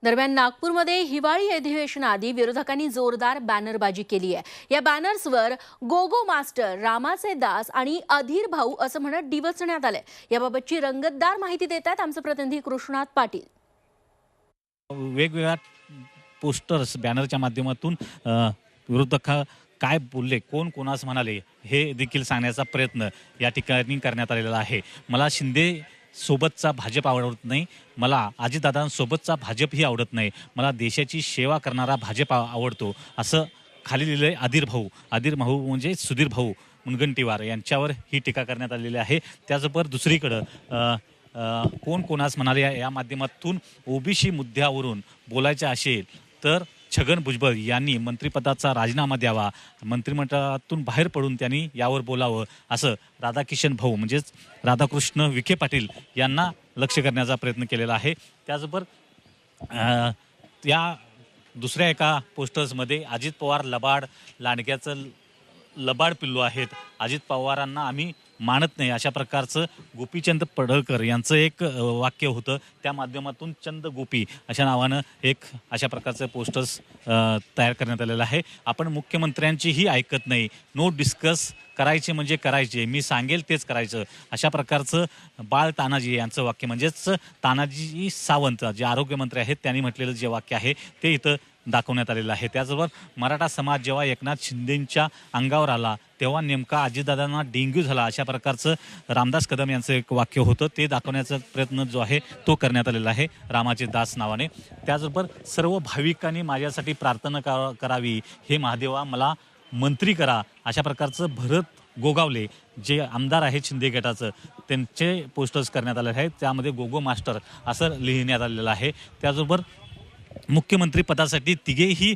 दरम्यान नागपूरमध्ये हिवाळी अधिवेशनाआधी विरोधकांनी जोरदार बॅनरबाजी केली आहे। या बॅनर्सवर गोगो मास्टर, रामाचे दास आणि अधीर भाऊ असं म्हणत डिवचण्यात आलंय। याबाबतची रंगतदार माहिती देत आहेत आमचे प्रतिनिधी कृष्णात पाटील। वेगवेगळ्या पोस्टर्स बॅनरच्या माध्यमातून विरोधक काय बोलले, कोण कोणास म्हणाले हे देखील सांगण्याचा प्रयत्न या ठिकाणी करण्यात आलेला आहे। मला शिंदे सोबतचा भाजप आवडत नाही, मला अजितदादांसोबतचा भाजपही आवडत नाही, मला देशाची सेवा करणारा भाजप आवडतो असं खाली लिहिलंय अधीर भाऊ म्हणजे सुधीर भाऊ मुनगंटीवार यांच्यावर ही टीका करण्यात आलेली आहे। त्याचबरोबर दुसरीकडं कोण कोणास म्हणाले या माध्यमातून ओबीसी मुद्द्यावरून बोलायचे असेल तर छगन भुजबळ यांनी मंत्रिपदाचा राजीनामा द्यावा, मंत्रिमंडळातून बाहेर पडून त्यांनी यावर बोलावं असं राधाकिशन भाऊ म्हणजेच राधाकृष्ण विखे पाटील यांना लक्ष करण्याचा प्रयत्न केलेला आहे। त्याचबरोबर या दुसऱ्या एका पोस्टर्समध्ये अजित पवार लबाड, लांडग्याचं लबाड पिल्लू आहेत, अजित पवारांना आम्ही मानत नाही अशा प्रकारचं गोपीचंद पडळकर यांचं एक वाक्य होतं। त्या माध्यमातून चंद गोपी अशा नावानं एक अशा प्रकारचं पोस्टर्स तयार करण्यात आलेलं आहे। आपण मुख्यमंत्र्यांचीही ऐकत नाही, नो डिस्कस, करायचे म्हणजे करायचे, मी सांगेल तेच करायचं अशा प्रकारचं बाळ तानाजी यांचं वाक्य म्हणजेच तानाजी सावंत जे आरोग्यमंत्री आहेत त्यांनी म्हटलेलं जे वाक्य आहे ते इथं दाखवण्यात आलेलं आहे। त्याचबरोबर मराठा समाज जेव्हा एकनाथ शिंदेंच्या अंगावर आला तेव्हा नेमका अजितदादांना डेंग्यू झाला अशा प्रकारचं रामदास कदम यांचं एक वाक्य होतं, ते दाखवण्याचा प्रयत्न जो आहे तो करण्यात आलेला आहे रामाचे दास नावाने। त्याचबरोबर सर्व भाविकांनी माझ्यासाठी प्रार्थना करावी, हे महादेवा मला मंत्री करा अशा प्रकारचं भरत गोगावले जे आमदार आहेत शिंदे गटाचं त्यांचे पोस्टर्स करण्यात आलेले आहेत, त्यामध्ये गोगो मास्टर असं लिहिण्यात आलेलं आहे। त्याचबरोबर मुख्यमंत्री पदासाठी तिघेही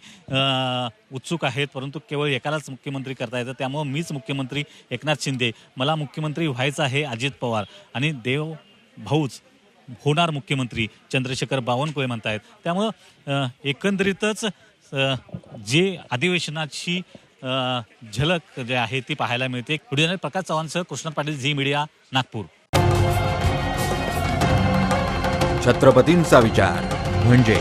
उत्सुक आहेत, परंतु केवळ एकालाच मुख्यमंत्री करता येतं, त्यामुळं मीच मुख्यमंत्री एकनाथ शिंदे, मला मुख्यमंत्री व्हायचं आहे अजित पवार आणि देव भाऊच होणार मुख्यमंत्री चंद्रशेखर बावनकुळे म्हणतायत। त्यामुळं एकंदरीतच जे अधिवेशनाची झलक जे आहे ती पाहायला मिळते। व्हिडिओ प्रकाश चव्हाणसह कृष्ण पाटील, झी मीडिया, नागपूर। छत्रपतींचा विचार म्हणजे